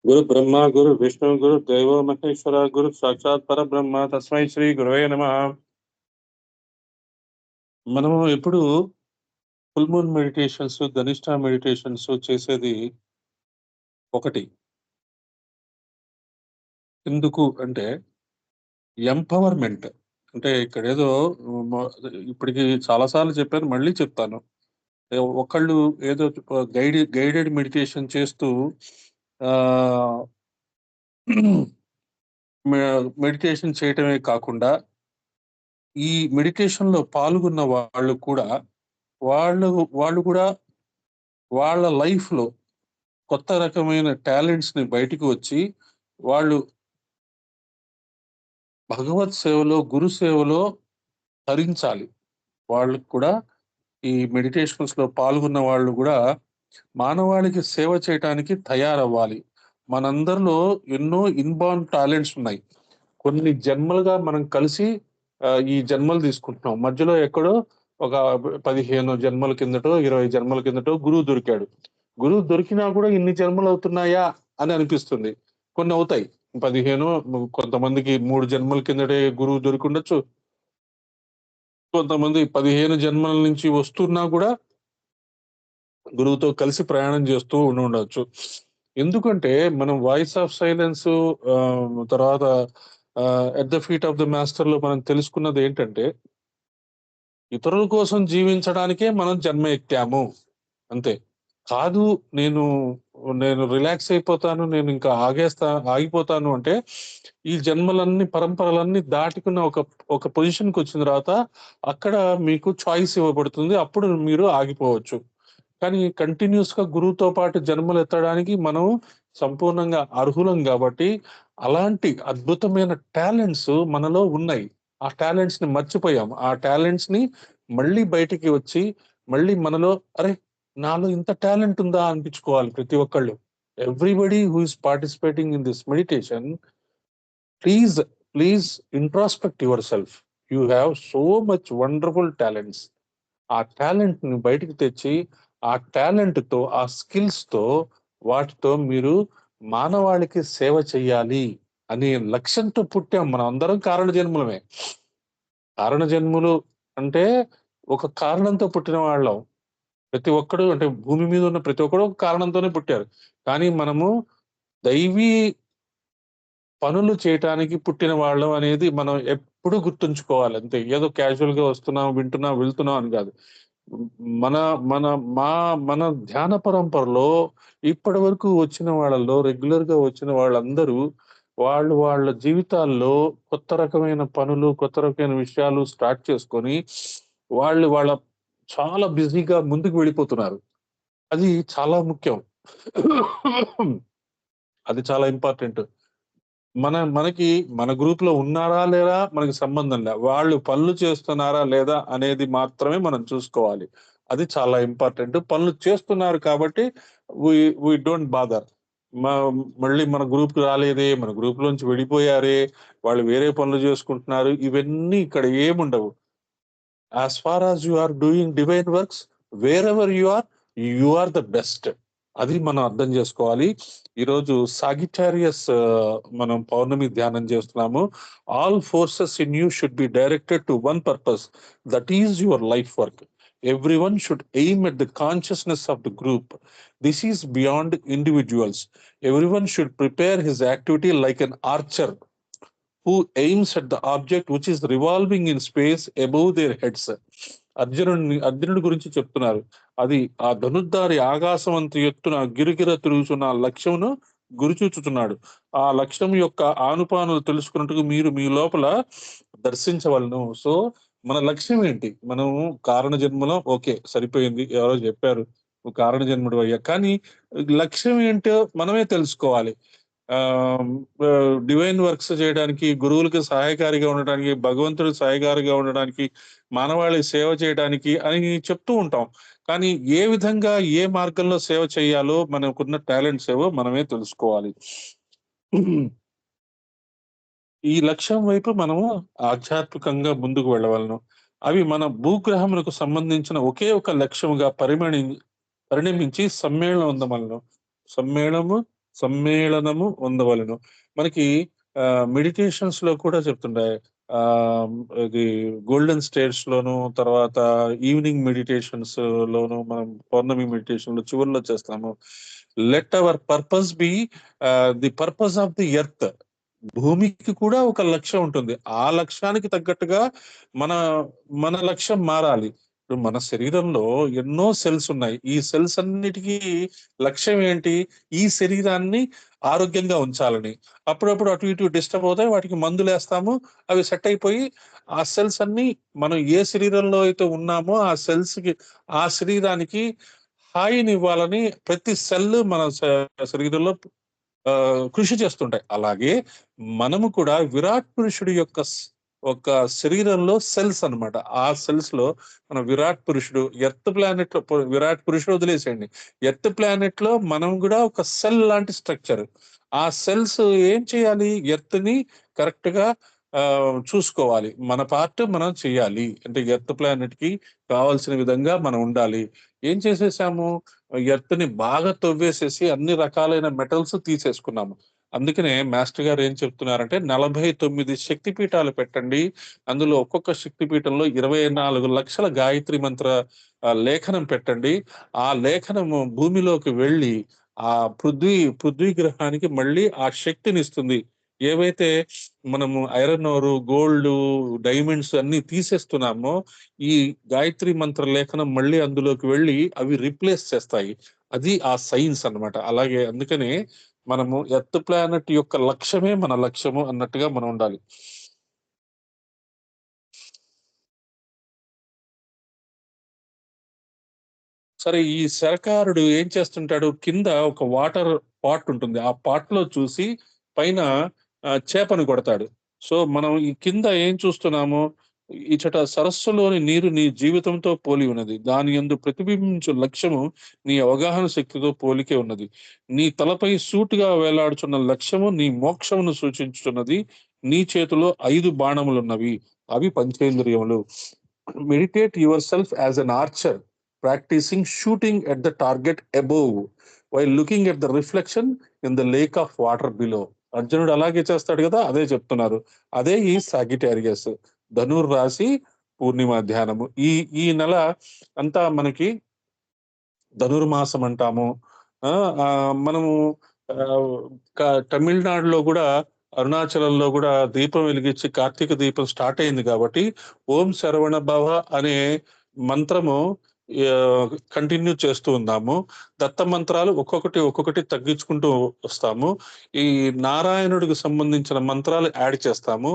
గురు బ్రహ్మ గురు విష్ణు గురు దేవో మహేశ్వర గురు సాక్షాత్ పరబ్రహ్మ తస్మై శ్రీ గురవే నమః. మనము ఎప్పుడు full moon meditations, Dhanishta meditations చేసేది ఒకటి. ఎందుకు అంటే ఎంపవర్మెంట్. అంటే ఇక్కడ ఏదో మ- ఇప్పటికి చాలా సార్లు చెప్పాను, మళ్ళీ చెప్తాను. ఒకళ్ళు ఏదో గైడెడ్ మెడిటేషన్ చేస్తూ ఆ మెడిటేషన్ చేయటమే కాకుండా ఈ మెడిటేషన్ లో పాల్గొన్న వాళ్ళు కూడా వాళ్ళు వాళ్ళు కూడా వాళ్ళ లైఫ్ లో కొత్త రకమైన టాలెంట్స్ ని బయటికి వచ్చి వాళ్ళు భగవత్ సేవలో, గురు సేవలో తరించాలి. వాళ్ళకు కూడా ఈ మెడిటేషన్స్ లో పాల్గొన్న వాళ్ళు కూడా మానవాళికి సేవ చేయటానికి తయారవ్వాలి. మనందరిలో ఎన్నో ఇన్బార్న్ టాలెంట్స్ ఉన్నాయి. కొన్ని జన్మలుగా మనం కలిసి ఈ జన్మలు తీసుకుంటున్నాం. మధ్యలో ఎక్కడో ఒక 15 జన్మల కిందటో 20 జన్మల కిందటో గురువు దొరికాడు. గురువు దొరికినా కూడా ఇన్ని జన్మలు అవుతున్నాయా అని అనిపిస్తుంది. కొన్ని అవుతాయి. 15, కొంతమందికి 3 జన్మల కిందటే గురువు దొరికి ఉండొచ్చు. కొంతమంది 15 జన్మల నుంచి వస్తున్నా కూడా గురువుతో కలిసి ప్రయాణం చేస్తూ ఉండవచ్చు. ఎందుకంటే మనం వాయిస్ ఆఫ్ సైలెన్స్ తర్వాత at the feet of the master లో మనం తెలుసుకున్నది ఏంటంటే ఇతరుల కోసం జీవించడానికే మనం జన్మ ఎత్తాము, అంతే. కాదు, నేను నేను రిలాక్స్ అయిపోతాను, నేను ఇంకా ఆగిపోతాను అంటే ఈ జన్మలన్నీ పరంపరలన్నీ దాటుకున్న ఒక ఒక పొజిషన్కి వచ్చిన తర్వాత అక్కడ మీకు చాయిస్ ఇవ్వబడుతుంది. అప్పుడు మీరు ఆగిపోవచ్చు. కానీ కంటిన్యూస్ గా గురువుతో పాటు జన్మలు ఎత్తడానికి మనం సంపూర్ణంగా అర్హులం కాబట్టి అలాంటి అద్భుతమైన టాలెంట్స్ మనలో ఉన్నాయి. ఆ టాలెంట్స్ ని మర్చిపోయాం. ఆ టాలెంట్స్ ని మళ్ళీ బయటికి వచ్చి మళ్ళీ మనలో అరే, నాలో ఇంత టాలెంట్ ఉందా అనిపించుకోవాలి ప్రతి ఒక్కళ్ళు. Everybody who is participating in this meditation, please please introspect your self. You have so much wonderful talents. ఆ టాలెంట్ ని బయటికి తెచ్చి ఆ టాలెంట్ తో, ఆ స్కిల్స్ తో, వాటితో మీరు మానవాళికి సేవ చెయ్యాలి అనే లక్ష్యంతో పుట్టాం. మనం అందరం కారణ జన్ములమే. కారణ జన్ములు అంటే ఒక కారణంతో పుట్టిన వాళ్ళం. ప్రతి ఒక్కడు, అంటే భూమి మీద ఉన్న ప్రతి ఒక్కడు ఒక కారణంతోనే పుట్టారు. కానీ మనము దైవీ పనులు చేయటానికి పుట్టిన వాళ్ళం అనేది మనం ఎప్పుడు గుర్తుంచుకోవాలి. అంతే, ఏదో క్యాజువల్ గా వస్తున్నాం, వింటున్నాం, వెళ్తున్నాం అని కాదు. మన మన మా మన ధ్యాన పరంపరలో ఇప్పటి వరకు వచ్చిన వాళ్ళలో రెగ్యులర్ గా వచ్చిన వాళ్ళందరూ వాళ్ళు వాళ్ళ జీవితాల్లో కొత్త రకమైన పనులు, కొత్త రకమైన విషయాలు స్టార్ట్ చేసుకొని వాళ్ళ చాలా బిజీగా ముందుకు వెళ్ళిపోతున్నారు. అది చాలా ముఖ్యం. అది చాలా ఇంపార్టెంట్. మనకి మన గ్రూప్ లో ఉన్నారా లేదా మనకి సంబంధం లే. వాళ్ళు పనులు చేస్తున్నారా లేదా అనేది మాత్రమే మనం చూసుకోవాలి. అది చాలా ఇంపార్టెంట్. పనులు చేస్తున్నారు కాబట్టి వి డోంట్ బాదర్. మళ్ళీ మన గ్రూప్ కి రాలేదే, మన గ్రూప్ లోంచి వెళ్ళిపోయారే, వాళ్ళు వేరే పనులు చేసుకుంటున్నారు, ఇవన్నీ ఇక్కడ ఏముండవు. As far as you are doing divine works, wherever you are the best. అది మనం అర్థం చేసుకోవాలి. ఈరోజు సాగిటారియస్ మనం పౌర్ణమి ధ్యానం చేస్తున్నాము. All forces in you should be directed to one purpose, that is your life work. Everyone should aim at the consciousness of the group. This is beyond individuals. Everyone should prepare his activity like an archer who aims at the object which is revolving in space above their heads. అర్జునుడి గురించి చెప్తున్నారు. అది ఆ ధనుర్ధారి ఆకాశం అంత ఎత్తున గిరిగిర తిరుగుతున్న ఆ లక్ష్యమును గురిచూచుతున్నాడు. ఆ లక్ష్యం యొక్క ఆనుపానులు తెలుసుకున్నట్టుగా మీరు మీ లోపల దర్శించవలను. సో మన లక్ష్యం ఏంటి? మనము కారణ జన్మలో ఓకే, సరిపోయింది, ఎవరో చెప్పారు నువ్వు కారణ జన్ముడు అయ్యా, కానీ లక్ష్యం ఏంటో మనమే తెలుసుకోవాలి. ఆ డివైన్ వర్క్స్ చేయడానికి, గురువులకు సహాయకారిగా ఉండడానికి, భగవంతుడికి సహాయకారిగా ఉండడానికి, మానవాళి సేవ చేయడానికి అని చెప్తూ ఉంటాం. కానీ ఏ విధంగా, ఏ మార్గంలో సేవ చేయాలో, మనకున్న టాలెంట్స్ ఏవో మనమే తెలుసుకోవాలి. ఈ లక్ష్యం వైపు మనము ఆధ్యాత్మికంగా ముందుకు వెళ్ళవలను. అవి మన భూగ్రహములకు సంబంధించిన ఒకే ఒక లక్ష్యముగా పరిణమించి సమ్మేళనం ఉందమలను. సమ్మేళనము సమ్మేళనము పొందవలెను. మనకి మెడిటేషన్స్ లో కూడా చెప్తుండే, ఆ ఇది గోల్డెన్ స్టేట్స్ లోను, తర్వాత ఈవినింగ్ మెడిటేషన్స్ లోను, మనం పౌర్ణమి మెడిటేషన్ లో చివరిలో చేస్తాము. Let our purpose be the purpose of the earth. భూమికి కూడా ఒక లక్ష్యం ఉంటుంది. ఆ లక్ష్యానికి తగ్గట్టుగా మన మన లక్ష్యం మారాలి. ఇప్పుడు మన శరీరంలో ఎన్నో సెల్స్ ఉన్నాయి. ఈ సెల్స్ అన్నిటికీ లక్ష్యం ఏంటి? ఈ శరీరాన్ని ఆరోగ్యంగా ఉంచాలని. అప్పుడప్పుడు అటు ఇటు డిస్టర్బ్ అవుతాయి, వాటికి మందులు వేస్తాము, అవి సెట్ అయిపోయి ఆ సెల్స్ అన్ని మనం ఏ శరీరంలో అయితే ఉన్నామో ఆ సెల్స్ కి, ఆ శరీరానికి హాయిని ఇవ్వాలని ప్రతి సెల్ మన శరీరంలో కృషి చేస్తుంటాయి. అలాగే మనము కూడా విరాట్ పురుషుడి యొక్క ఒక శరీరంలో సెల్స్ అన్నమాట. ఆ సెల్స్ లో మన విరాట్ పురుషుడు ఎర్త్ ప్లానెట్ లో, విరాట్ పురుషుడు వదిలేసేయండి, ఎర్త్ ప్లానెట్ లో మనం కూడా ఒక సెల్ లాంటి స్ట్రక్చర్. ఆ సెల్స్ ఏం చేయాలి? ఎర్త్ ని కరెక్ట్ గా ఆ, చూసుకోవాలి. మన పార్ట్ మనం చేయాలి. అంటే ఎర్త్ ప్లానెట్ కి కావాల్సిన విధంగా మనం ఉండాలి. ఏం చేసేసాము? ఎర్త్ ని బాగా తవ్వేసేసి అన్ని రకాలైన మెటల్స్ తీసేసుకున్నాము. అందుకనే మాస్టర్ గారు ఏం చెప్తున్నారంటే 49 శక్తి పీఠాలు పెట్టండి. అందులో ఒక్కొక్క శక్తి పీఠంలో 24 లక్షల గాయత్రి మంత్ర లేఖనం పెట్టండి. ఆ లేఖనము భూమిలోకి వెళ్ళి ఆ పృథ్వీ గ్రహానికి మళ్ళీ ఆ శక్తిని ఇస్తుంది. ఏవైతే మనము ఐరన్ ఓరు, గోల్డ్, డైమండ్స్ అన్ని తీసేస్తున్నామో ఈ గాయత్రి మంత్ర లేఖనం మళ్ళీ అందులోకి వెళ్ళి అవి రిప్లేస్ చేస్తాయి. అది ఆ సైన్స్ అన్నమాట. అలాగే అందుకనే మనము ఎర్త్ ప్లానెట్ యొక్క లక్ష్యమే మన లక్ష్యము అన్నట్టుగా మనం ఉండాలి. సరే, ఈ సరకారుడు ఏం చేస్తుంటాడు? కింద ఒక వాటర్ పాట్ ఉంటుంది. ఆ పాట్ లో చూసి పైన చేపను కొడతాడు. సో మనం ఈ కింద ఏం చూస్తున్నాము? ఇచ్చట సరస్సులోని నీరు నీ జీవితంతో పోలి ఉన్నది. దాని యందు ప్రతిబింబించు లక్ష్యము నీ అవగాహన శక్తితో పోలికే ఉన్నది. నీ తలపై సూటిగా వేలాడుచున్న లక్ష్యము నీ మోక్షమును సూచించుచున్నది. నీ చేతిలో 5 బాణములున్నవి, అవి పంచేంద్రియములు. Meditate yourself as an archer, practising shooting at the target above while looking at the reflection in the lake of water below. అర్జునుడు అలాగే చేస్తాడు కదా, అదే చెప్తున్నారు. అదే ఈ సాగిటేరియస్ ధనుర్ రాశి పూర్ణిమ ధ్యానము. ఈ ఈ నెల అంతా మనకి ధనుర్మాసం అంటాము. ఆ ఆ, మనము ఆ, తమిళనాడులో కూడా, అరుణాచలంలో కూడా దీపం వెలిగించి కార్తీక దీపం స్టార్ట్ అయింది కాబట్టి ఓం శరవణ భవ అనే మంత్రము కంటిన్యూ చేస్తూ ఉందాము. దత్త మంత్రాలు ఒక్కొక్కటి ఒక్కొక్కటి తగ్గించుకుంటూ వస్తాము. ఈ నారాయణుడికి సంబంధించిన మంత్రాలు యాడ్ చేస్తాము.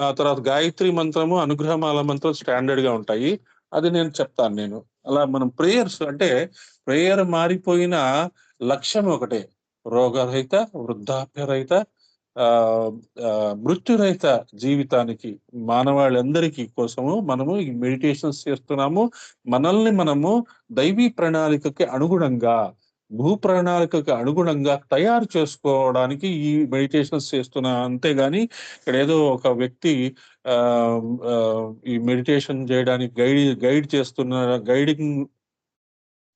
ఆ తర్వాత గాయత్రి మంత్రము, అనుగ్రహమాల మంత్రం స్టాండర్డ్ గా ఉంటాయి. అది నేను చెప్తాను. నేను అలా మనం ప్రేయర్స్ అంటే ప్రేయర్ మారిపోయిన లక్ష్యం ఒకటే: రోగరహిత, వృద్ధాప్యరహిత, ఆ ఆ, మృత్యురహిత జీవితానికి, మానవాళందరికీ కోసము మనము ఈ మెడిటేషన్స్ చేస్తున్నాము. మనల్ని మనము దైవీ ప్రణాళికకి అనుగుణంగా, భూ ప్రణాళికకి అనుగుణంగా తయారు చేసుకోవడానికి ఈ మెడిటేషన్స్ చేస్తున్నా. అంతేగాని ఇక్కడ ఏదో ఒక వ్యక్తి ఆ ఆ, ఈ మెడిటేషన్ చేయడానికి గైడ్ చేస్తున్న,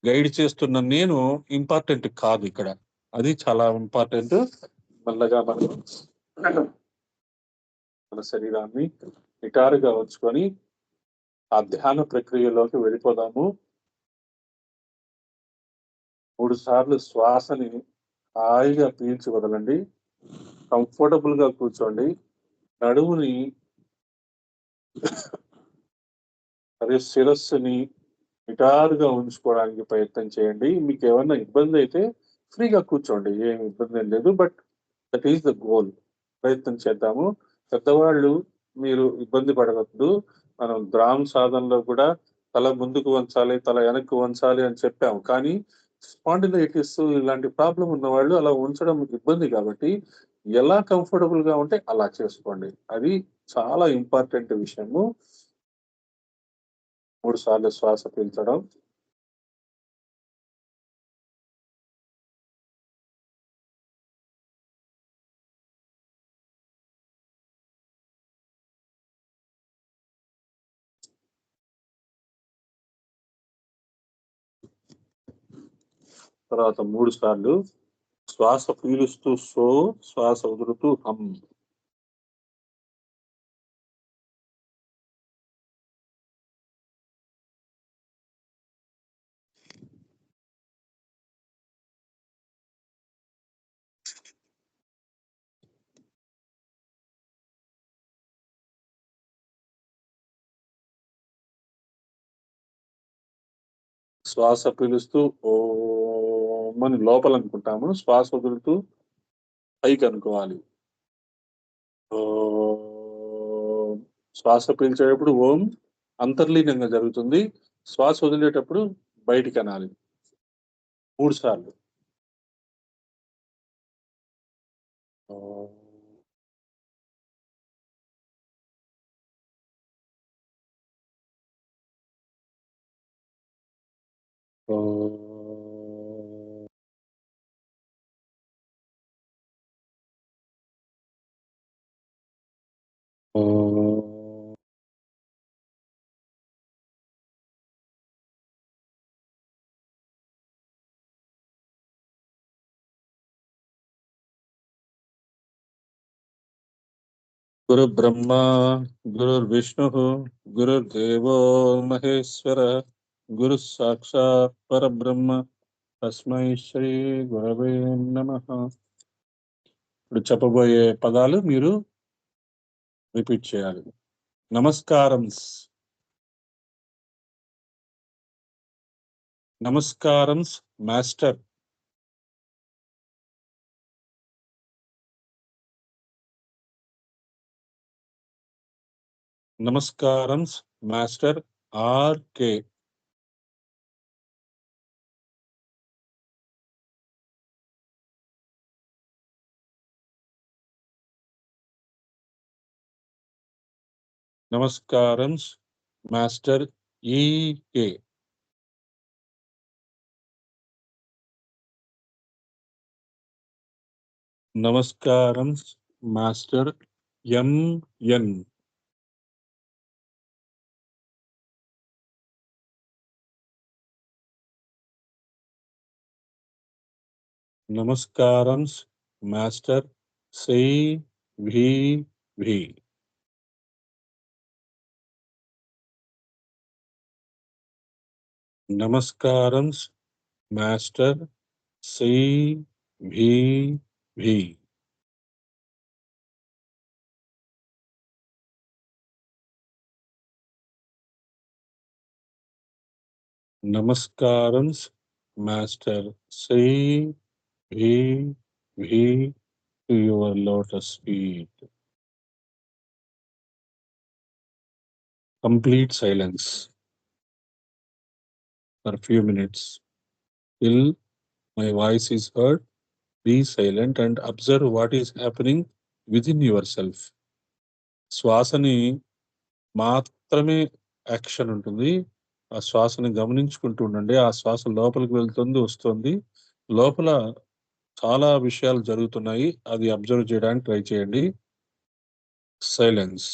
గైడ్ చేస్తున్న నేను ఇంపార్టెంట్ కాదు ఇక్కడ. అది చాలా ఇంపార్టెంట్. మెల్లగా మనం మన శరీరాన్ని నిటారుగా ఉంచుకొని ఆ ధ్యాన ప్రక్రియలోకి వెళ్ళిపోదాము. 3 సార్లు శ్వాసని హాయిగా పీల్చి వదలండి. కంఫర్టబుల్ గా కూర్చోండి. నడుముని, మరియు శిరస్సుని నిటారుగా ఉంచుకోవడానికి ప్రయత్నం చేయండి. మీకు ఏమన్నా ఇబ్బంది అయితే ఫ్రీగా కూర్చోండి, ఏం ఇబ్బంది ఏం లేదు. But that is the goal. ప్రయత్నం చేద్దాము. పెద్దవాళ్ళు, మీరు ఇబ్బంది పడవద్దు. మనం ద్రామ్ సాధనలో కూడా తల ముందుకు వంచాలి, తల వెనక్కి వంచాలి అని చెప్పాము. కానీ స్పాండిలైటిస్ ఇలాంటి ప్రాబ్లం ఉన్న వాళ్ళు అలా ఉంచడం ఇబ్బంది కాబట్టి ఎలా కంఫర్టబుల్ గా ఉంటే అలా చేసుకోండి. అది చాలా ఇంపార్టెంట్ విషయము. 3 సార్లు శ్వాస పీల్చడం. తర్వాత 3 సార్లు శ్వాస పీలుస్తూ సో, శ్వాస వదులుతూ హం. శ్వాస పీలుస్తూ ఓం అని లోపల అనుకుంటాము. శ్వాస వదులుతూ పైకి అనుకోవాలి. ఓం. శ్వాస పీల్చేటప్పుడు ఓం అంతర్లీనంగా జరుగుతుంది. శ్వాస వదిలేటప్పుడు బయటికి అనాలి 3 సార్లు. ఓం. ఓం. ఓం. గురు బ్రహ్మ గురుర్విష్ణు గురుర్దేవో మహేశ్వర గురు సాక్షాత్ పరబ్రహ్మ తస్మై శ్రీ గురవే నమః. ఇప్పుడు చెప్పబోయే పదాలు మీరు రిపీట్ చేయాలి. నమస్కారం. నమస్కారం మాస్టర్. నమస్కారం మాస్టర్ ఆర్కే. నమస్కారం మాస్టర్ ఈకే. నమస్కారం మాస్టర్ ఎంఎన్. నమస్కారం మాస్టర్ సివివి. నమస్కారం మాస్టర్ సివివి. నమస్కారం master CVV to your lotus feet. Complete silence for a few minutes till my voice is heard. Be silent and observe what is happening within yourself. శ్వాసని మాత్రమే action ఉంటుంది. ఆ శ్వాసని గమనించుకుంటూ ఉండండి. ఆ శ్వాస లోపలికి వెళ్తుంది, వస్తుంది. లోపల చాలా విషయాలు జరుగుతున్నాయి. అది అబ్జర్వ్ చేయడానికి ట్రై చేయండి. సైలెన్స్.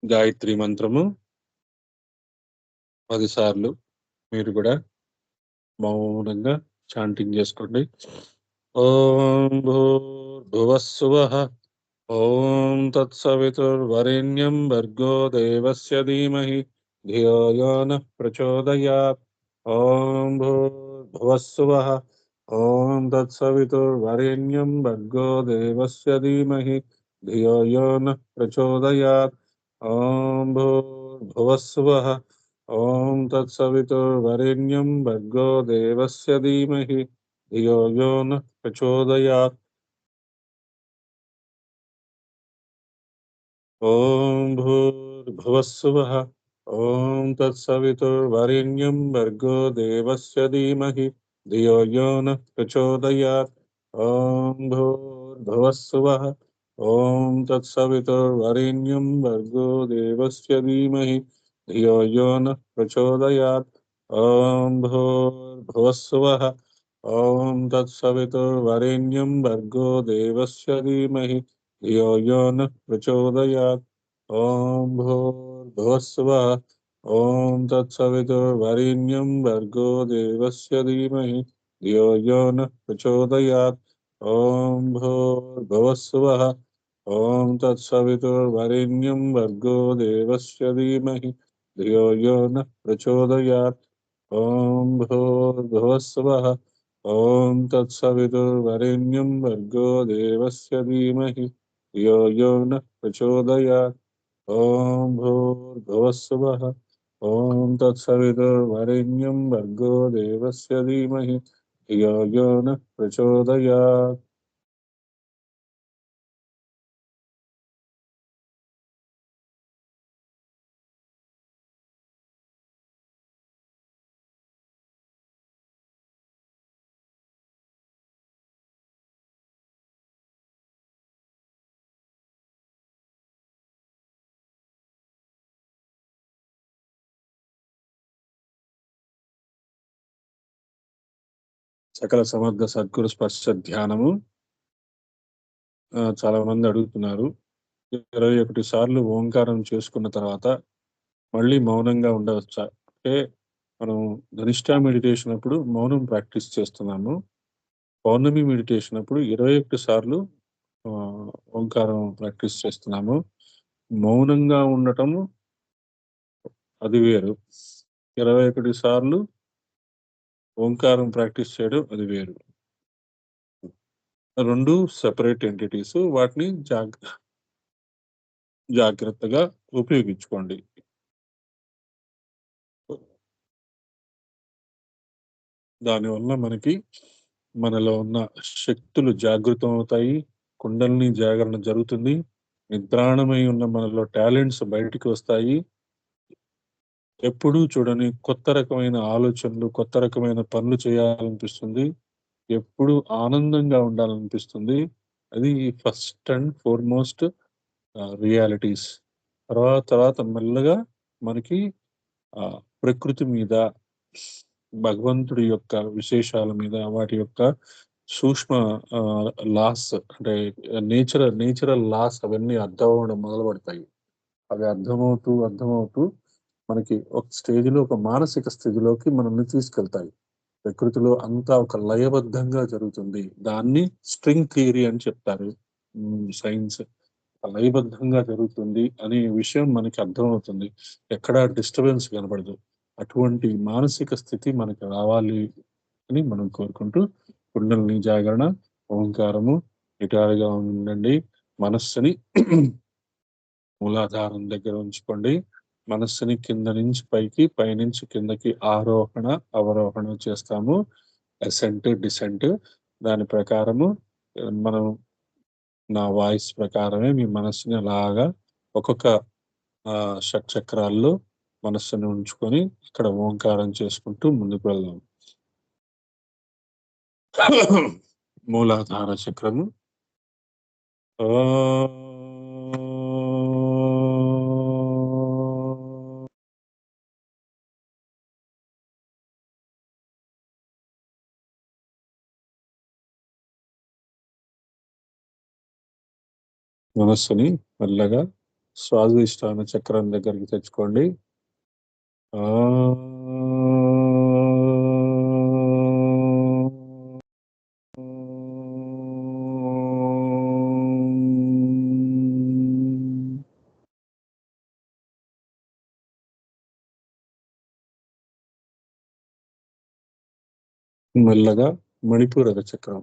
గాయత్రి మంత్రము 10 సార్లు మీరు కూడా మౌనంగా చాంటింగ్ చేసుకోండి. ఓం భూర్భువస్సువః ఓం తత్సవితుర్వరేణ్యం భర్గో దేవస్య ధీమహి ధియో యో నః ప్రచోదయాత్. ఓం భూర్భువస్సువః ఓం తత్సవితుర్వరేణ్యం భర్గో దేవస్య ధీమహి ధియో యో నః ప్రచోదయాత్. ఓం భూర్భువస్సువః ఓం తత్సవితుర్వరేణ్యం భర్గో దేవస్య ధీమహి ధియో యో నః ప్రచోదయాత్. ఓం భూర్భువస్సువః ఓం తత్సవితుర్వరేణ్యం భర్గో దేవస్య ధీమహి ధియో యో నః ప్రచోదయాత్. ఓం భూర్భువస్సువః ఓం తత్సవితుర్వరేణ్యం భర్గో దేవస్య ధీమహి ధియో యో నః ప్రచోదయాత్. ఓం భూర్భువస్సువః ఓం తత్సవితుర్వరేణ్యం భర్గో దేవస్య ధీమహి ధియో యో నః ప్రచోదయాత్. ఓం భూర్భువస్సువః ఓం తత్సవితుర్వరేణ్యం భర్గో దేవస్య ధీమహి ధియో యో నః ప్రచోదయాత్. ఓం భూర్భువస్సువః ఓం తత్సవితుర్వరేణ్యం భర్గో దేవస్య ధీమహి ధియో యో నః ప్రచోదయాత్. ఓం భూర్భువస్సువః ఓం తత్సవితుర్వరేణ్యం భర్గో దేవస్య ధీమహి ధియో యో నః ప్రచోదయాత్. ఓం భూర్భువస్సువః ఓం తత్సవితుర్వరేణ్యం భర్గో దేవస్య ధీమహి ధియో యో నః ప్రచోదయాత్. సకల సమర్థ సద్గురు స్పర్శ ధ్యానము చాలా మంది అడుగుతున్నారు. 21 సార్లు ఓంకారం చేసుకున్న తర్వాత మళ్ళీ మౌనంగా ఉండవచ్చా? అంటే మనం ధనిష్ట మెడిటేషన్ అప్పుడు మౌనం ప్రాక్టీస్ చేస్తున్నాము. పౌర్ణమి మెడిటేషన్ అప్పుడు 21 సార్లు ఓంకారం ప్రాక్టీస్ చేస్తున్నాము. మౌనంగా ఉండటము అది వేరు. 21 సార్లు ఓంకారం ప్రాక్టీస్ చేయడం అది వేరు. 2 సెపరేట్ ఎంటిటీస్. వాటిని జాగ్రత్తగా ఉపయోగించుకోండి. దానివల్ల మనలో ఉన్న శక్తులు జాగృతం అవుతాయి. కుండలిని జాగరణ జరుగుతుంది. నిద్రాణమై ఉన్న మనలో టాలెంట్స్ బయటికి వస్తాయి. ఎప్పుడూ చూడని కొత్త రకమైన ఆలోచనలు, కొత్త రకమైన పనులు చేయాలనిపిస్తుంది. ఎప్పుడూ ఆనందంగా ఉండాలనిపిస్తుంది. అది ఫస్ట్ అండ్ ఫార్మోస్ట్ రియాలిటీస్. తర్వాత మెల్లగా మనకి ప్రకృతి మీద, భగవంతుడి యొక్క విశేషాల మీద, వాటి యొక్క సూక్ష్మ లాస్ అంటే నేచురల్ లాస్ అవన్నీ అర్థం అవ్వడం మొదలుపడతాయి. అవి అర్థమవుతూ మనకి ఒక స్టేజ్‌లో ఒక మానసిక స్థితిలోకి మనల్ని తీసుకెళ్తాయి. ప్రకృతిలో అంతా ఒక లయబద్ధంగా జరుగుతుంది. దాన్ని స్ట్రింగ్ థియరీ అని చెప్తారు. సైన్స్. లయబద్ధంగా జరుగుతుంది అనే విషయం మనకి అర్థమవుతుంది. ఎక్కడా డిస్టర్బెన్స్ కనపడదు. అటువంటి మానసిక స్థితి మనకు రావాలి అని మనం కోరుకుంటూ కుండలిని జాగరణ, ఓంకారము నిటారుగా ఉండండి. మనస్సుని మూలాధారం దగ్గర ఉంచుకోండి. మనస్సుని కింద నుంచి పైకి, పైనుంచి కిందకి ఆరోహణ, అవరోహణ చేస్తాము. Ascent, descent. దాని ప్రకారము మనం నా వాయిస్ ప్రకారమే మీ మనస్సుని అలాగా ఒక్కొక్క షట్చక్రాల్లో మనస్సుని ఉంచుకొని ఇక్కడ ఓంకారం చేసుకుంటూ ముందుకు వెళ్దాం. మూలాధార చక్రము. మనస్సుని మెల్లగా స్వాదిష్టాన చక్రం దగ్గరికి తెచ్చుకోండి. ఆ మెల్లగా మణిపూరక చక్రం.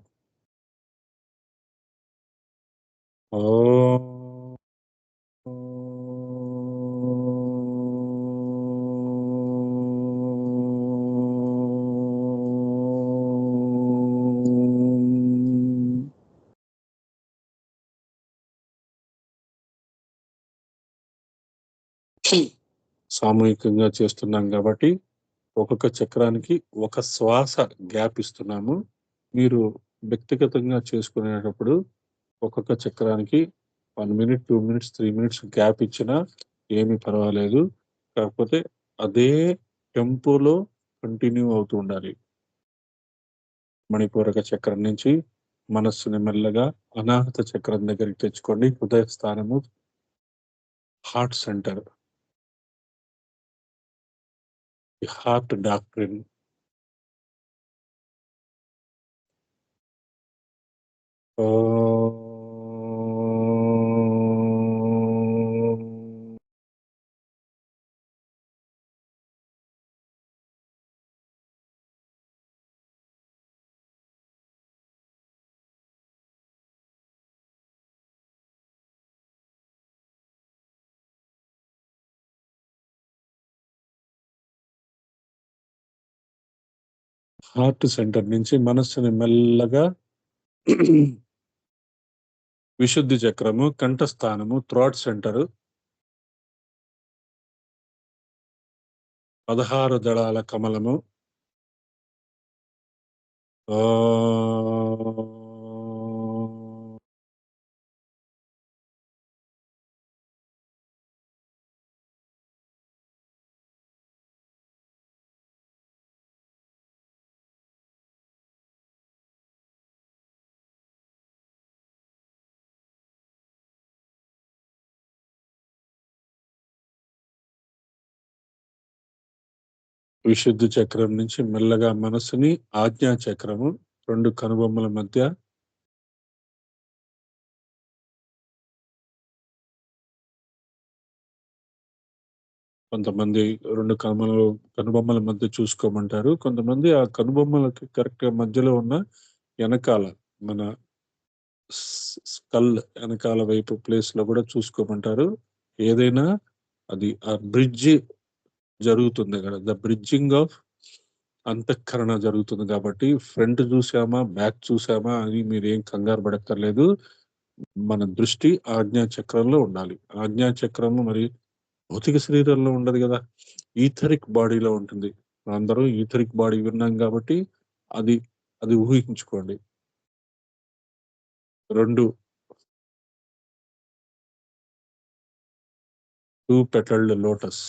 ఓ సామూహికంగా చేస్తున్నాం కాబట్టి ఒక్కొక్క చక్రానికి ఒక శ్వాస గ్యాప్ ఇస్తున్నాము. మీరు వ్యక్తిగతంగా చేసుకునేటప్పుడు ఒక్కొక్క చక్రానికి 1 మినిట్, 2 మినిట్స్, 3 మినిట్స్ గ్యాప్ ఇచ్చినా ఏమీ పర్వాలేదు. కాకపోతే అదే టెంపోలో కంటిన్యూ అవుతూ ఉండాలి. మణిపూరక చక్రం నుంచి మనస్సుని మెల్లగా అనాహత చక్రం దగ్గరికి తెచ్చుకోండి. హృదయ స్థానము, heart center, heart doctrine. Heart centre నుంచి మనస్సుని మెల్లగా విశుద్ధి చక్రము, కంఠస్థానము, థ్రోట్ సెంటర్, 16 దళాల కమలము. విశుద్ధి చక్రం నుంచి మెల్లగా మనస్సుని ఆజ్ఞా చక్రము, 2 కనుబొమ్మల మధ్య, కొంతమంది 2 కనుబొమ్మల మధ్య చూసుకోమంటారు. కొంతమంది ఆ కనుబొమ్మలకి కరెక్ట్‌గా మధ్యలో ఉన్న ఎనకాల మన స్కల్ ఎనకాల వైపు ప్లేస్‌లో కూడా చూసుకోమంటారు. ఏదైనా అది ఆ బ్రిడ్జ్ జరుగుతుందక్కడ. ద బ్రిడ్జింగ్ ఆఫ్ అంతఃకరణ జరుగుతుంది కాబట్టి ఫ్రంట్ చూసామా, బ్యాక్ చూసామా అని మీరేం కంగారు పడక్కర్లేదు. మన దృష్టి ఆజ్ఞా చక్రంలో ఉండాలి. ఆజ్ఞా చక్రము మరి భౌతిక శరీరంలో ఉండదు గదా! ఈథరిక్ బాడీలో ఉంటుంది. అందరూ ఈథరిక్ బాడీ విన్నాం కాబట్టి అది అది ఊహించుకోండి. 2 పెటల్డ్ లోటస్.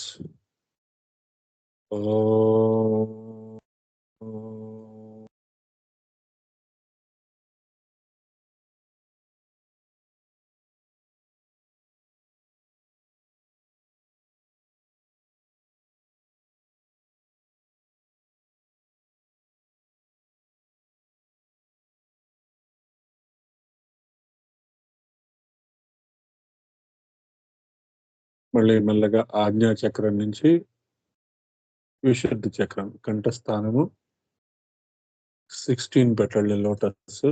ఓం. మళ్ళీ మెల్లగా ఆజ్ఞా చక్రం నుంచి విశుద్ధి చక్రం, కంఠస్థానము, 16 పెటల్డ్ లోటస్.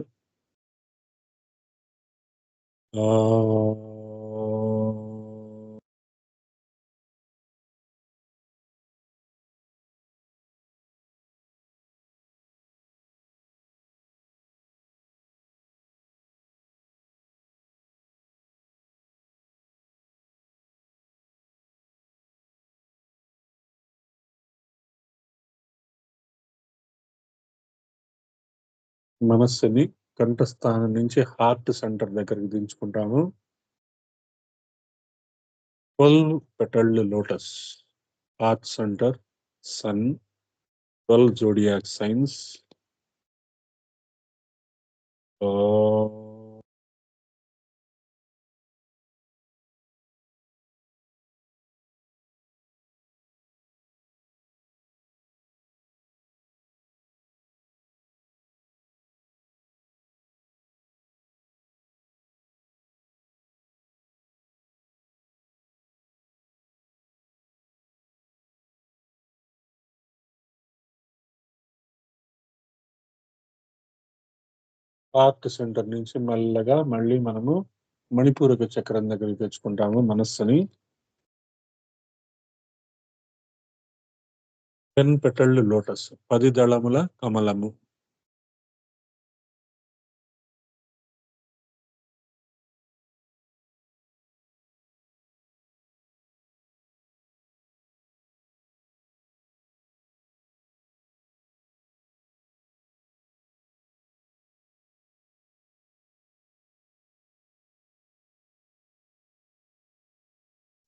మనస్సుని కంఠస్థానం నుంచి హార్ట్ సెంటర్ దగ్గరికి దించుకుంటాము. 12 petalled lotus, heart centre, sun, 12 zodiac signs. Heart centre నుంచి మెల్లగా మళ్ళీ మనము మణిపూరక చక్రం దగ్గరికి తెచ్చుకుంటాము మనస్సుని. 10 పెటళ్ళు లోటస్, 10 దళముల కమలము.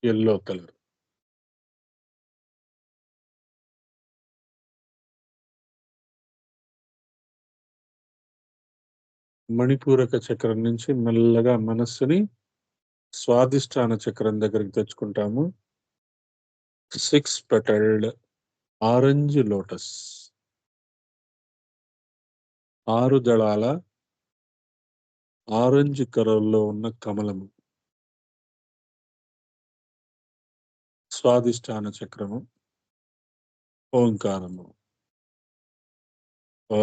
Yellow colour. మణిపూరక చక్రం నుంచి మెల్లగా మనస్సుని స్వాదిష్టాన చక్రం దగ్గరికి తెచ్చుకుంటాము. 6 పెటల్డ్ ఆరెంజ్ లోటస్, 6 దళాల ఆరెంజ్ కలర్లో ఉన్న కమలము. స్వాదిష్టాన చక్రము, ఓంకారము. ఓ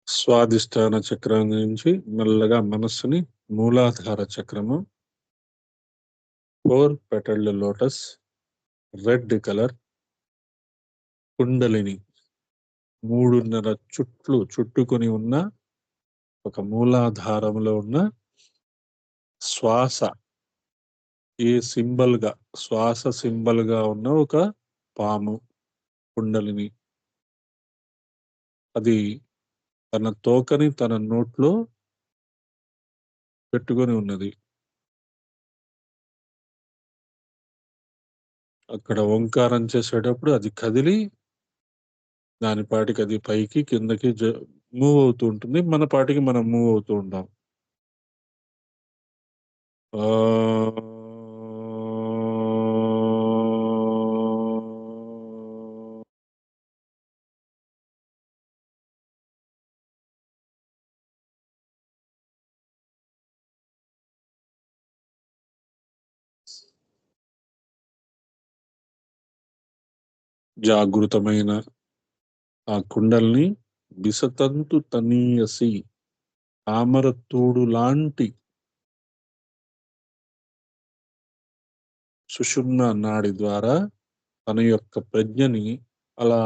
స్వాదిష్టాన చక్రం నుంచి మెల్లగా మనస్సుని మూలాధార చక్రము, 4 పెటల్డ్ లోటస్, రెడ్ కలర్, కుండలిని. 3.5 చుట్లు చుట్టుకొని ఉన్న ఒక మూలాధారంలో ఉన్న శ్వాస శ్వాస సింబల్ గా ఉన్న ఒక పాము కుండలిని. అది తన తోకని తన నోట్లో పెట్టుకొని ఉన్నది. అక్కడ ఓంకారం చేసేటప్పుడు అది కదిలి దాని పాటికి అది పైకి కిందకి మూవ్ అవుతూ ఉంటుంది. మన పాటికి మనం మూవ్ అవుతూ ఉంటాం. జాగృతమైన ఆ కుండల్ని బిసతంతు తనీయసి తామరతూడు లాంటి సుషుమ్న నాడి ద్వారా తన యొక్క ప్రజ్ఞని అలా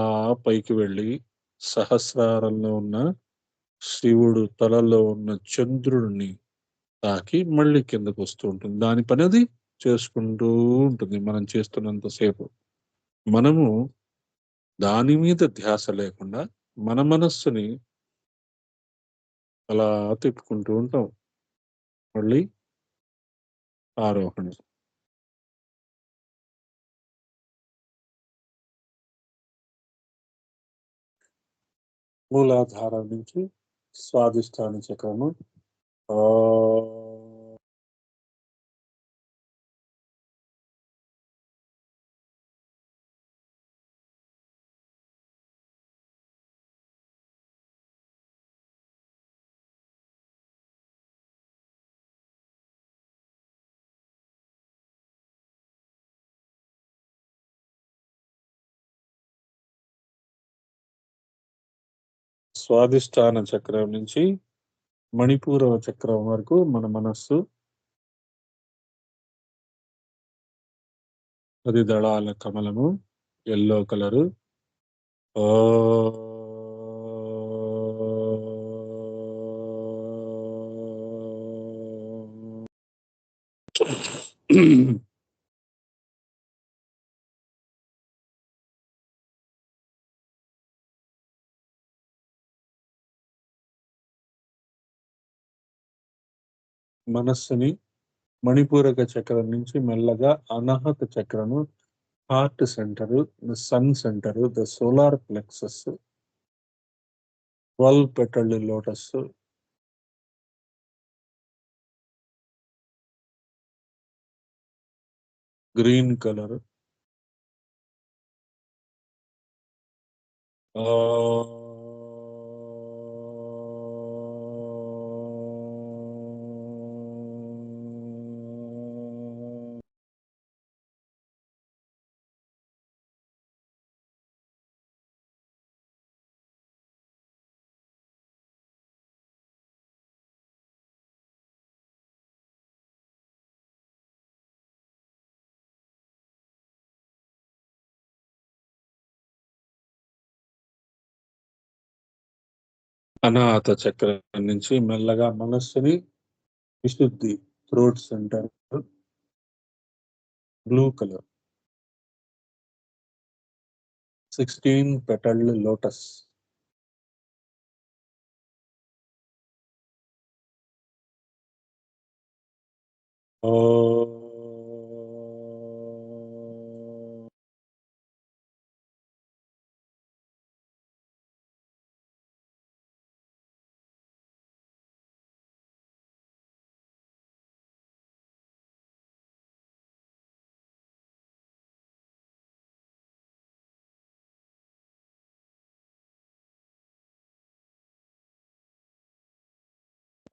పైకి వెళ్ళి సహస్రారంలో ఉన్న శివుడు తలలో ఉన్న చంద్రుడిని తాకి మళ్ళీ కిందకు వస్తూ ఉంటుంది. దాని పని అది చేసుకుంటూ ఉంటుంది మనం చేస్తున్నంతసేపు. మనము దాని మీద ధ్యాస లేకుండా మన మనస్సుని అలా తిప్పుకుంటూ ఉంటాం. మళ్ళీ ఆరోహణ. మూలాధారం నుంచి స్వాదిష్టాన చక్రము. స్వాదిష్టాన చక్రం నుంచి మణిపూరవ చక్రం వరకు మన మనస్సు 10 దళాల కమలము, ఎల్లో కలరు. మనస్సుని మణిపూరక చక్రం నుంచి మెల్లగా అనాహత చక్రము, heart centre, sun centre, the solar plexus, 12 petalled lotus, green colour, Anahata చక్రం నుంచి మెల్లగా మనస్సుని Vishuddhi, throat centre, blue colour, 16 petalled lotus,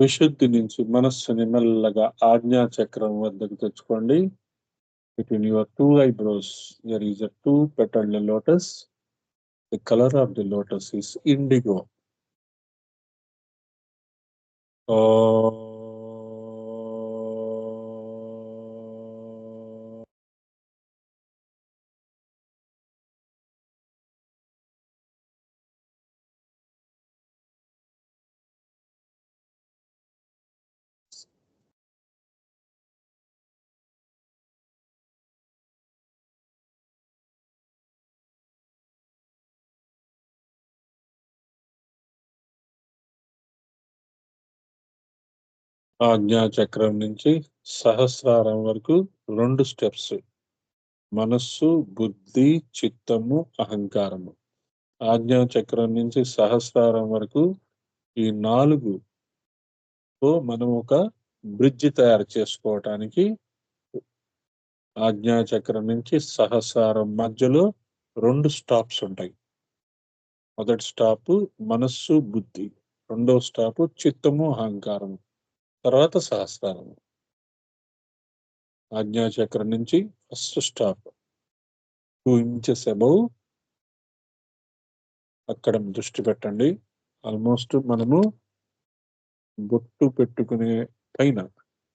Vishuddhi నుంచి మనస్సుని మెల్లగా ఆజ్ఞా చక్రం వద్దకు తెచ్చుకోండి. Between your two eyebrows, there is a two-petaled lotus. The color of the lotus is indigo. ఆజ్ఞా చక్రం నుంచి సహస్రారం వరకు 2 స్టెప్స్. మనస్సు, బుద్ధి, చిత్తము, అహంకారము. ఆజ్ఞా చక్రం నుంచి సహస్రారం వరకు ఈ 4 తో మనం ఒక బ్రిడ్జ్ తయారు చేసుకోవటానికి ఆజ్ఞా చక్రం నుంచి సహస్రారం మధ్యలో 2 స్టాప్స్ ఉంటాయి. మొదటి స్టాప్ మనస్సు, బుద్ధి. రెండవ స్టాప్ చిత్తము, అహంకారము. తర్వాత సహస్రారము. ఆజ్ఞా చక్రం నుంచి ఫస్ట్ స్టాప్ 2 ఇంచెస్ అబౌవ్, అక్కడ దృష్టి పెట్టండి. ఆల్మోస్ట్ మనము బొట్టు పెట్టుకునే పైన,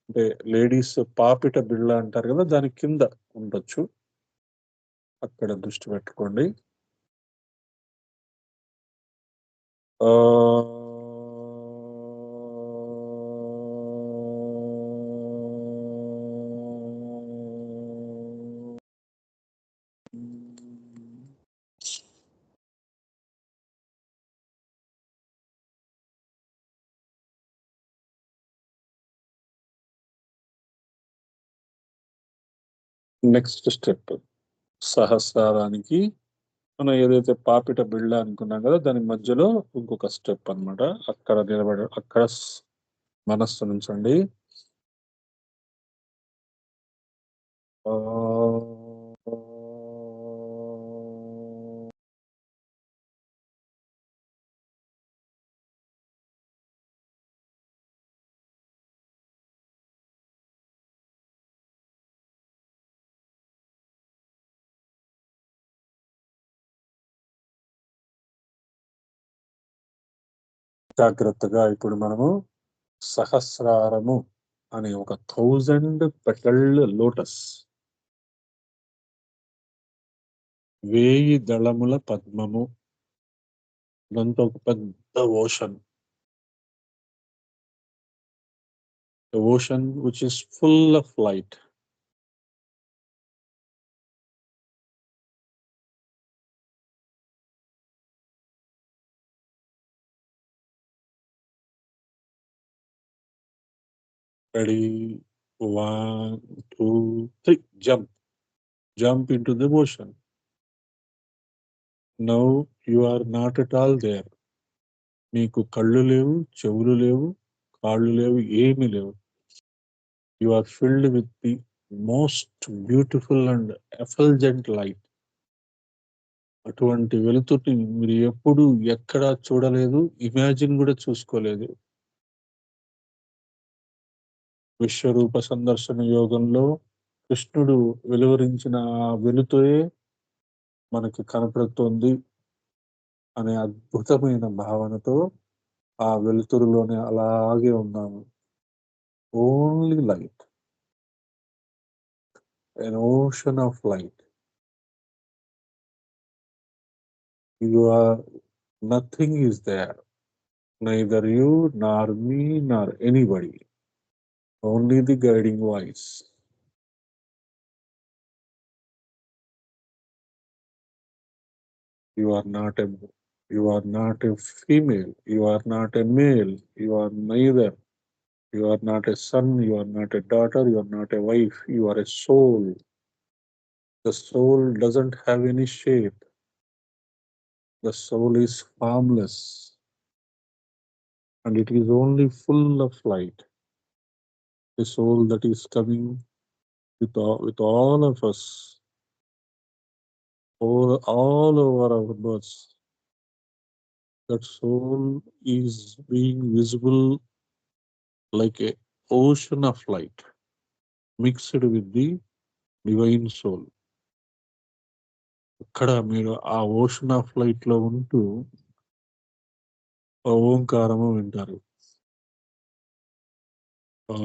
అంటే లేడీస్ పాపిట బిళ్ళ అంటారు కదా, దాని కింద ఉండొచ్చు. అక్కడ దృష్టి పెట్టుకోండి. నెక్స్ట్ స్టెప్ సహస్రారానికి మనం ఏదైతే పాపిట బిళ్ళ అనుకున్నాం కదా, దాని మధ్యలో ఇంకొక స్టెప్ అన్నమాట. అక్కడ అక్కడ మనస్సు నుంచండి. జాగ్రత్తగా ఇప్పుడు మనము సహస్రారము అనే ఒక 1000 పెటల్డ్ లోటస్, 1000 దళముల పద్మము, ఇదంతా ఒక పెద్ద ocean. The ocean which is full of light. Ready? 1, 2, 3. Jump. Jump into the ocean. Now you are not at all there. మీకు కళ్ళు లేవు, చెవులు లేవు, కాళ్ళు లేవు, ఏమీ లేవు. You are filled with the most beautiful and effulgent light. అటువంటి వెలుతురిని మీరు ఎప్పుడు ఎక్కడా చూడలేదు, ఇమాజిన్ కూడా చూసుకోలేదు. విశ్వరూప సందర్శన యోగంలో కృష్ణుడు వెలువరించిన ఆ వెలుతురే మనకి కనపడుతోంది అనే అద్భుతమైన భావనతో ఆ వెలుతురులోనే అలాగే ఉన్నాము. Only light, an ocean of light. You are, nothing is there, neither you nor me nor anybody, only the guiding voice. You are not a, you are not a female, you are not a male, you are neither. You are not a son, you are not a daughter, you are not a wife, you are a soul. The soul doesn't have any shape. The soul is formless and it is only full of light. The soul that is coming with all of us, all over our births. That soul is being visible like a ocean of light mixed with the divine soul. అక్కడ మీరు ఆ ocean of light లో ఉంటూ ఆ ఓంకారము వింటారు. ఆ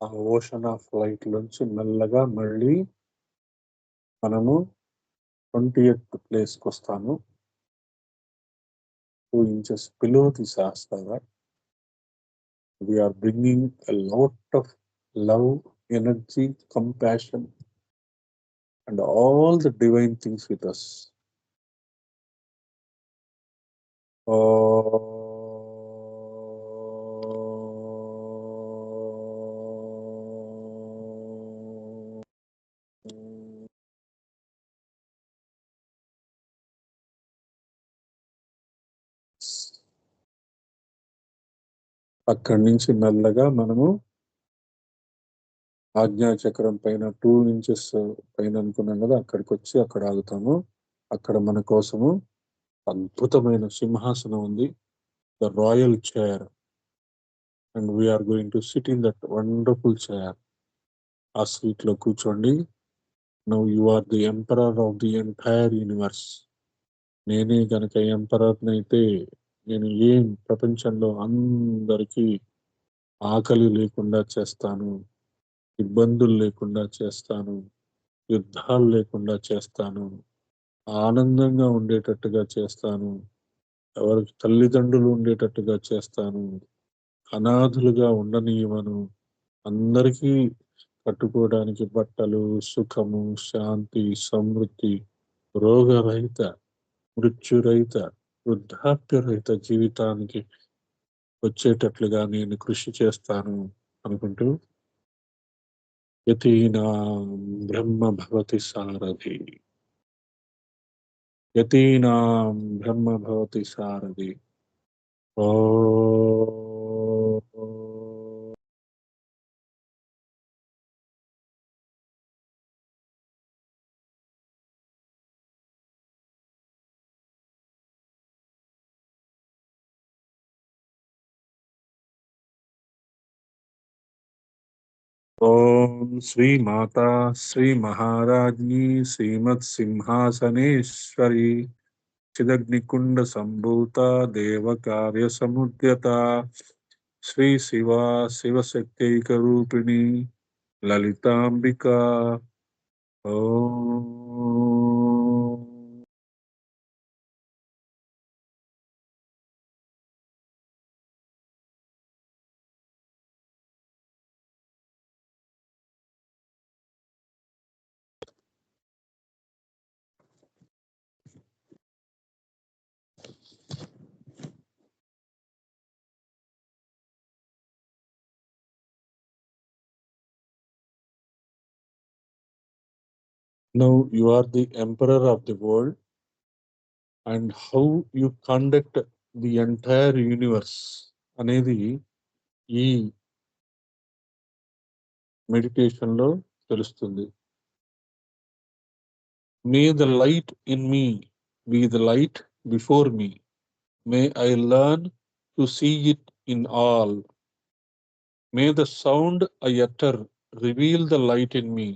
ఆ ఓషన్ ఆఫ్ లైట్ నుంచి మెల్లగా మళ్ళీ మనము 20th ప్లేస్కి వస్తాము. 2 inches below the Sahasrara. We are bringing a lot of love, energy, compassion, and all the divine things with us. అక్కడి నుంచి మెల్లగా మనము ఆజ్ఞాచక్రం పైన 2 inches పైన అనుకున్నాం కదా, అక్కడికి వచ్చి అక్కడ ఆగుతాము. అక్కడ మన కోసము అద్భుతమైన సింహాసనం ఉంది, the royal chair, and we're going to sit in that wonderful chair. ఆ సీట్ లో కూర్చోండి. Now you are the emperor of the entire universe. నేనే గనక ఎంపరర్ అయితే నేను ఏం ప్రపంచంలో అందరికీ ఆకలి లేకుండా చేస్తాను, ఇబ్బందులు లేకుండా చేస్తాను, యుద్ధాలు లేకుండా చేస్తాను, ఆనందంగా ఉండేటట్టుగా చేస్తాను, ఎవరికి తల్లిదండ్రులు ఉండేటట్టుగా చేస్తాను, అనాథులుగా ఉండనివ్వను, అందరికీ కట్టుకోవడానికి బట్టలు, సుఖము, శాంతి, సమృద్ధి, రోగరహిత, మృత్యురహిత, వృద్ధాప్యరహిత జీవితానికి వచ్చేటట్లుగా నేను కృషి చేస్తాను అనుకుంటూ యతీనాం బ్రహ్మ భవతి సారథి, యతీనాం బ్రహ్మ భవతి సారథి. ఓ ఓం శ్రీ మాతా శ్రీ మహారాజ్ఞి శ్రీమత్ సింహాసనేశ్వరి చిదగ్నికుండ సంభూత దేవ కార్య సముద్యత శ్రీ శివ శివశక్తైక రూపిణి లలితాంబికా. ఓం. Now you are the emperor of the world, and how you conduct the entire universe అనేది ఈ మెడిటేషన్ లో తెలుస్తుంది. May the light in me be the light before me. May I learn to see it in all. May the sound I utter reveal the light in me.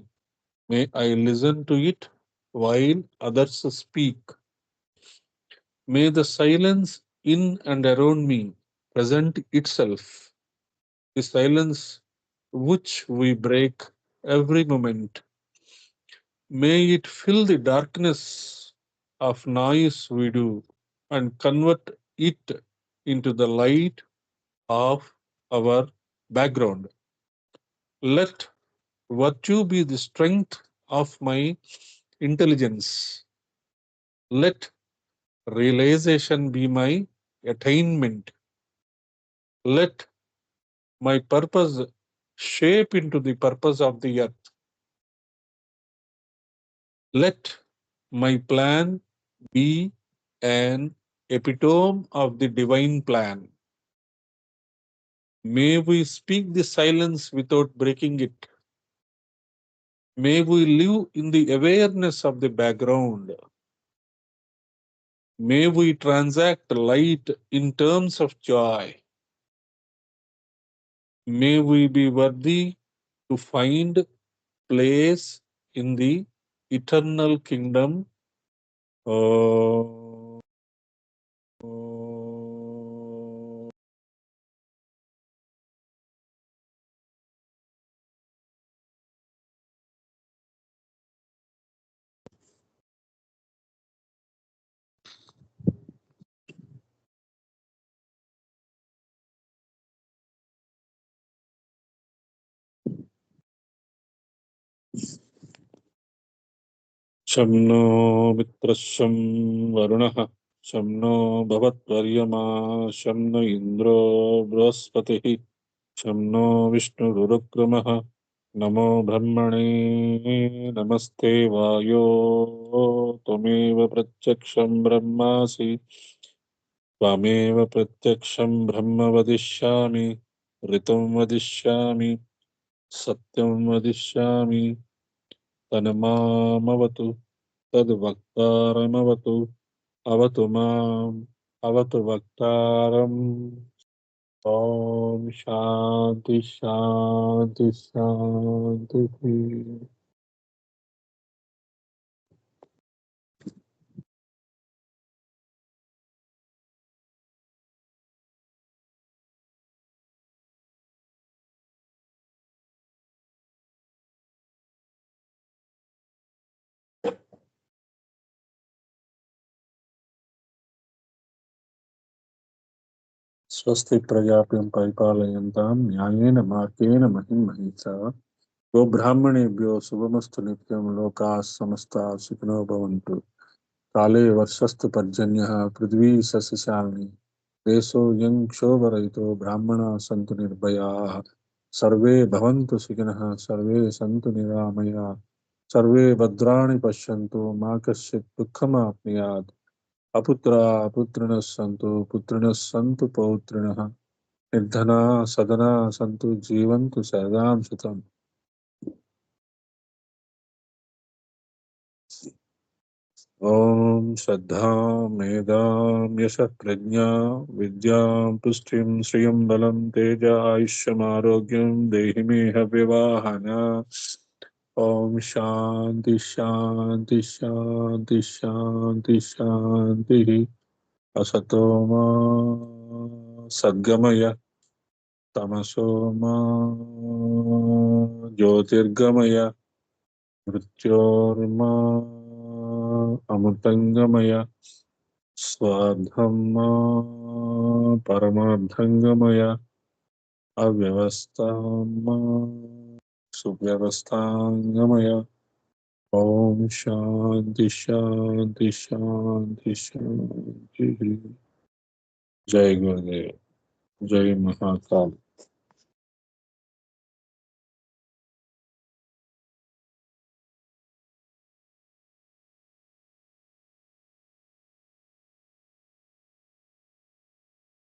May I listen to it while others speak. May the silence in and around me present itself, the silence which we break every moment. May it fill the darkness of noise we do and convert it into the light of our background. Let virtue be the strength of my intelligence. Let realization be my attainment. Let my purpose shape into the purpose of the earth. Let my plan be an epitome of the divine plan. May we speak the silence without breaking it. May we live in the awareness of the background. May we transact light in terms of joy. May we be worthy to find place in the eternal kingdom. Oh. शं no मित्रः शं वरुणः शं no भवत्वर्यमा शं no इन्द्रो बृहस्पतिः शं no विष्णुरुक्रमः नमो ब्रह्मणे नमस्ते वायो त्वमेव प्रत्यक्षं ब्रह्मासि त्वमेव प्रत्यक्षं ब्रह्म वदिष्यामि ऋतं वदिष्यामि सत्यं वदिष्यामि तन्मामवतु तद्वक्तारमवतु अवतु माम् अवतु वक्तारम्. ओम शांति शांति शांति. स्वस्ति प्रजाप्यं परिपालयन्तां न्यायेन मार्गेण महिं महिषा. गो ब्राह्मणेभ्यो शुभमस्तु नित्यं लोकाः समस्ताः सुखिनो भवन्तु. काले वर्षस्तु पर्जन्यः पृथ्वी सस्यशालिनी. देशोऽयं क्षोभरहितो ब्राह्मणाः सन्तु निर्भयाः. सर्वे भवन्तु सुखिनः सर्वे सन्तु निरामयाः. सर्वे भद्राणि पश्यन्तु मा कश्चित् दुःखमाप्नुयात्. अपुत्रा पुत्रिणः सन्तु पुत्रिणः सन्तु पौत्रिणः. निर्धना सदना सन्तु जीवन्तु सदां सुतम्. ॐ श्रद्धा मेधां यशः प्रज्ञा विद्यां पुष्टिं श्रियं बलं तेज आयुष्यमारोग्यं देहि मे हव्यवाहन. ओम शांति शांति शांति शांति शांति. असतो मा सद्गमय తమసో మా జ్యోతిర్గమయ మృత్యోర్మా అమృతంగమయ స్వార్థం మా పరమార్థంగమయ అవ్యవస్థా మా సువ్యవస్థాంగమయ. ఓం శాంతి శాంతి శాంతి శాంతి. జై గురుదేవ్. జై మహాకాల్.